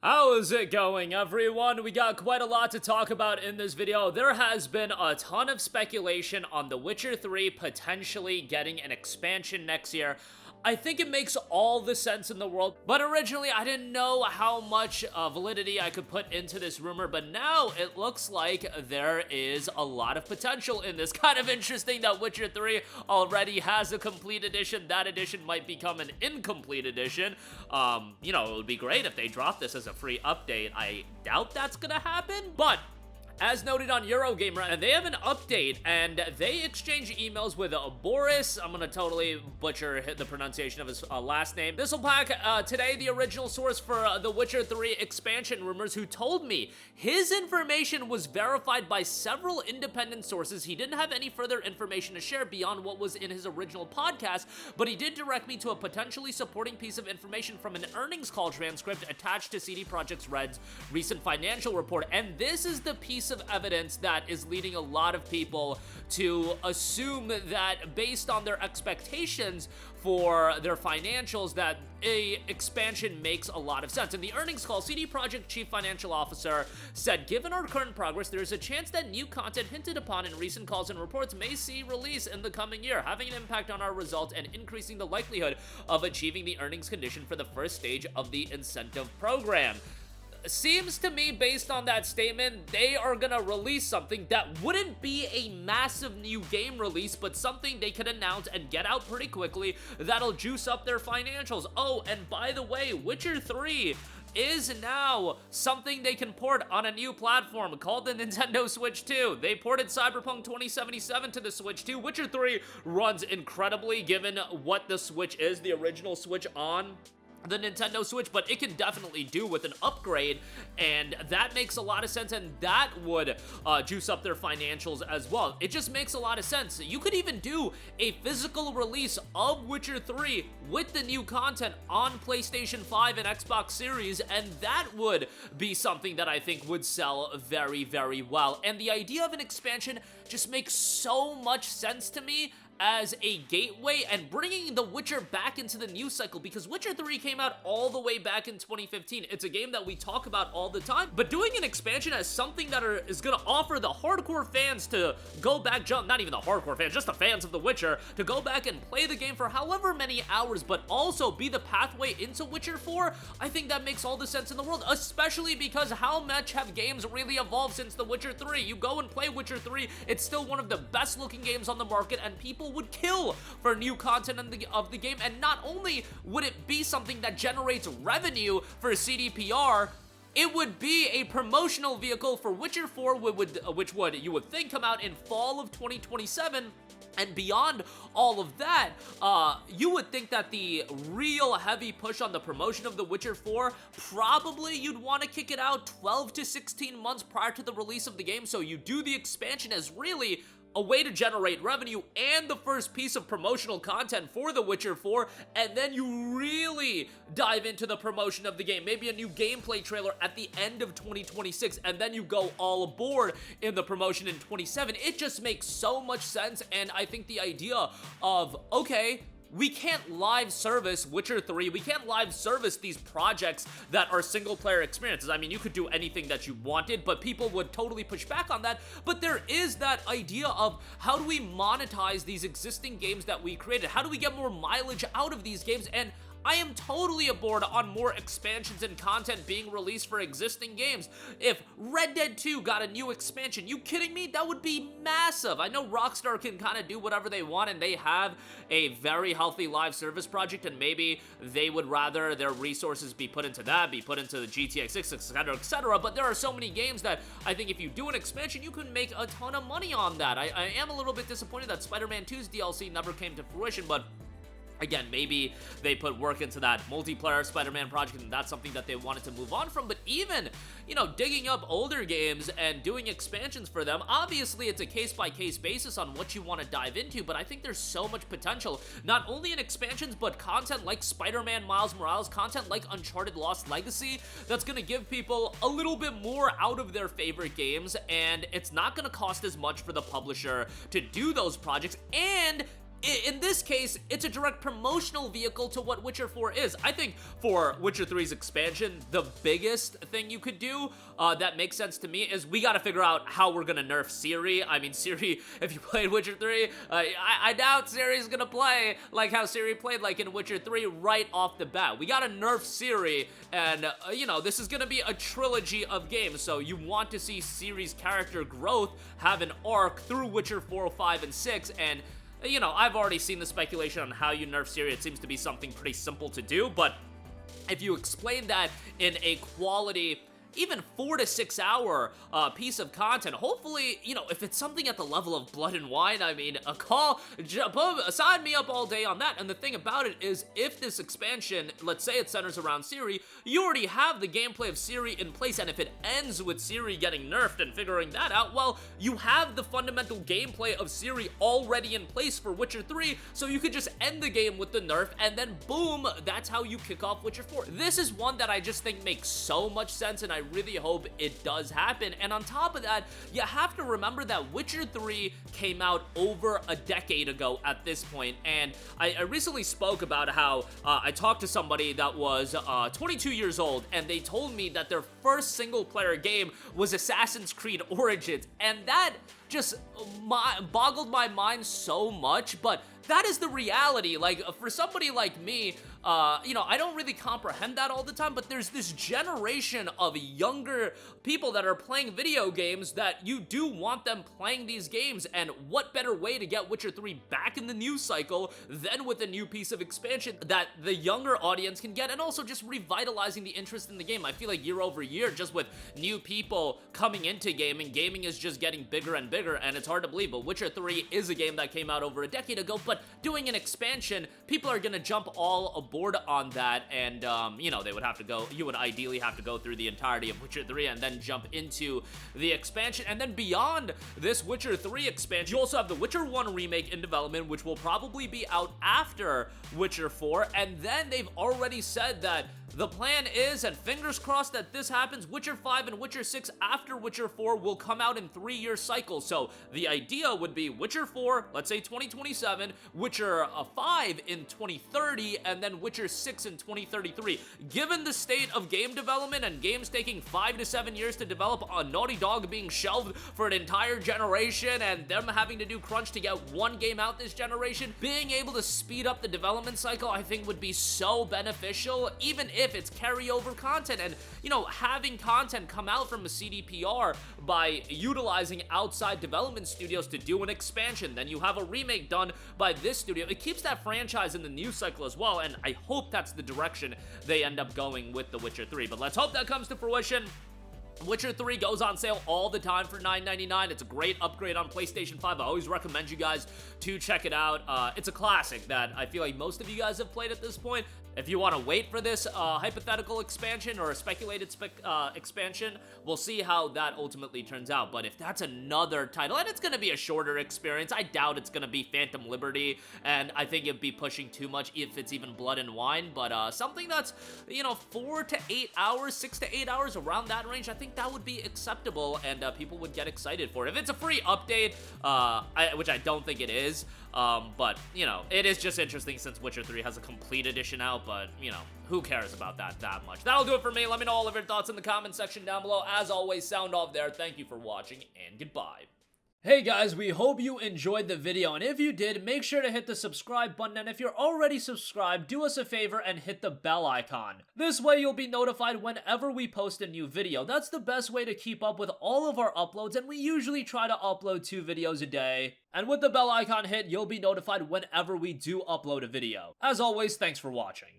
How is it going, everyone? We got quite a lot to talk about in this video. There has been a ton of speculation on The Witcher 3 potentially getting an expansion next year. I think it makes all the sense in the world, but originally I didn't know how much validity I could put into this rumor, but now it looks like there is a lot of potential in this. Kind of interesting that Witcher 3 already has a complete edition. That edition might become an incomplete edition. You know, it would be great if they dropped this as a free update. I doubt that's gonna happen, but as noted on Eurogamer, they have an update, and they exchange emails with Boris. I'm gonna totally butcher the pronunciation of his last name. Thistlepack, today, the original source for the Witcher 3 expansion rumors, who told me his information was verified by several independent sources. He didn't have any further information to share beyond what was in his original podcast, but he did direct me to a potentially supporting piece of information from an earnings call transcript attached to CD Projekt Red's recent financial report, and this is the piece of evidence that is leading a lot of people to assume that based on their expectations for their financials that a expansion makes a lot of sense. In the earnings call, CD Projekt Chief Financial Officer said, "Given our current progress, there is a chance that new content hinted upon in recent calls and reports may see release in the coming year, having an impact on our results and increasing the likelihood of achieving the earnings condition for the first stage of the incentive program." Seems to me, based on that statement, they are gonna release something that wouldn't be a massive new game release, but something they could announce and get out pretty quickly that'll juice up their financials. Oh, and by the way, Witcher 3 is now something they can port on a new platform called the Nintendo Switch 2. They ported Cyberpunk 2077 to the Switch 2. Witcher 3 runs incredibly given what the Switch is, the original Switch on the Nintendo Switch, but it can definitely do with an upgrade, and that makes a lot of sense, and that would juice up their financials as well. It just makes a lot of sense. You could even do a physical release of Witcher 3 with the new content on PlayStation 5 and Xbox Series, and that would be something that I think would sell very, very well. And the idea of an expansion just makes so much sense to me as a gateway and bringing The Witcher back into the news cycle, because Witcher 3 came out all the way back in 2015. It's a game that we talk about all the time, but doing an expansion as something that is gonna offer the hardcore fans to go back, not even the hardcore fans, just the fans of The Witcher, to go back and play the game for however many hours, but also be the pathway into Witcher 4, I think that makes all the sense in the world, especially because how much have games really evolved since The Witcher 3? You go and play Witcher 3, it's still one of the best looking games on the market, and people would kill for new content of the game. And not only would it be something that generates revenue for CDPR, it would be a promotional vehicle for Witcher 4, which would, you would think, come out in fall of 2027. And beyond all of that, you would think that the real heavy push on the promotion of The Witcher 4, probably you'd want to kick it out 12 to 16 months prior to the release of the game, so you do the expansion as really a way to generate revenue and the first piece of promotional content for The Witcher 4, and then you really dive into the promotion of the game, maybe a new gameplay trailer at the end of 2026, and then you go all aboard in the promotion in 27. It just makes so much sense, and I think the idea of, okay, we can't live service Witcher 3, we can't live service these projects that are single-player experiences. I mean, you could do anything that you wanted, but people would totally push back on that. But there is that idea of how do we monetize these existing games that we created? How do we get more mileage out of these games? And I am totally aboard on more expansions and content being released for existing games. If Red Dead 2 got a new expansion, you kidding me? That would be massive. I know Rockstar can kind of do whatever they want, and they have a very healthy live service project, and maybe they would rather their resources be put into that, be put into the GTA 6, etc., etc. But there are so many games that I think if you do an expansion, you can make a ton of money on that. I am a little bit disappointed that Spider-Man 2's DLC never came to fruition, but again, maybe they put work into that multiplayer Spider-Man project and that's something that they wanted to move on from. But even, you know, digging up older games and doing expansions for them, obviously it's a case-by-case basis on what you want to dive into, but I think there's so much potential, not only in expansions, but content like Spider-Man Miles Morales, content like Uncharted Lost Legacy, that's going to give people a little bit more out of their favorite games, and it's not going to cost as much for the publisher to do those projects, and in this case, it's a direct promotional vehicle to what Witcher 4 is. I think for Witcher 3's expansion, the biggest thing you could do that makes sense to me is we gotta figure out how we're gonna nerf Ciri. I mean, Ciri, if you played Witcher 3, I doubt Ciri's gonna play like how Ciri played like in Witcher 3 right off the bat. We gotta nerf Ciri, and, you know, this is gonna be a trilogy of games, so you want to see Ciri's character growth have an arc through Witcher 4, 5, and 6, and you know, I've already seen the speculation on how you nerf Ciri. It seems to be something pretty simple to do, but if you explain that in a quality, even 4 to 6 hour piece of content, hopefully, you know, if it's something at the level of Blood and Wine, I mean, sign me up all day on that. And the thing about it is, if this expansion, let's say it centers around Ciri, you already have the gameplay of Ciri in place, and if it ends with Ciri getting nerfed and figuring that out, well, you have the fundamental gameplay of Ciri already in place for Witcher 3, so you could just end the game with the nerf, and then boom, that's how you kick off Witcher 4. This is one that I just think makes so much sense, and I really hope it does happen. And on top of that, you have to remember that Witcher 3 came out over a decade ago at this point, and I recently spoke about how I talked to somebody that was 22 years old, and they told me that their first single-player game was Assassin's Creed Origins, and that just boggled my mind so much, but that is the reality. Like, for somebody like me, you know, I don't really comprehend that all the time, but there's this generation of younger people that are playing video games that you do want them playing these games, and what better way to get Witcher 3 back in the news cycle than with a new piece of expansion that the younger audience can get, and also just revitalizing the interest in the game. I feel like year over year, just with new people coming into gaming is just getting bigger and bigger, and it's hard to believe, but Witcher 3 is a game that came out over a decade ago, but doing an expansion, people are gonna jump all aboard on that, and you know, you would ideally have to go through the entirety of Witcher 3 and then jump into the expansion. And then beyond this Witcher 3 expansion, you also have the Witcher 1 remake in development, which will probably be out after Witcher 4, and then they've already said that the plan is, and fingers crossed that this happens, Witcher 5 and Witcher 6 after Witcher 4 will come out in 3-year cycles. So the idea would be Witcher 4, let's say 2027, Witcher 5 in 2030, and then Witcher 6 in 2033. Given the state of game development and games taking 5 to 7 years to develop, a Naughty Dog being shelved for an entire generation, and them having to do crunch to get one game out this generation, being able to speed up the development cycle, I think would be so beneficial, even if it's carryover content. And, you know, having content come out from a CDPR by utilizing outside development studios to do an expansion, then you have a remake done by this studio, it keeps that franchise in the news cycle as well, and I hope that's the direction they end up going with The Witcher 3. But let's hope that comes to fruition. Witcher 3 goes on sale all the time for $9.99. It's a great upgrade on PlayStation 5. I always recommend you guys to check it out. It's a classic that I feel like most of you guys have played at this point. If you want to wait for this hypothetical expansion or a speculated expansion, we'll see how that ultimately turns out. But if that's another title, and it's going to be a shorter experience, I doubt it's going to be Phantom Liberty, and I think it'd be pushing too much if it's even Blood and Wine. But something that's, you know, 4 to 8 hours, 6 to 8 hours, around that range, I think that would be acceptable, and people would get excited for it. If it's a free update, which I don't think it is, but, you know, it is just interesting since Witcher 3 has a complete edition out, but, you know, who cares about that much? That'll do it for me. Let me know all of your thoughts in the comment section down below. As always, sound off there. Thank you for watching, and goodbye. Hey guys, we hope you enjoyed the video, and if you did, make sure to hit the subscribe button, and if you're already subscribed, do us a favor and hit the bell icon. This way you'll be notified whenever we post a new video. That's the best way to keep up with all of our uploads, and we usually try to upload 2 videos a day. And with the bell icon hit, you'll be notified whenever we do upload a video. As always, thanks for watching.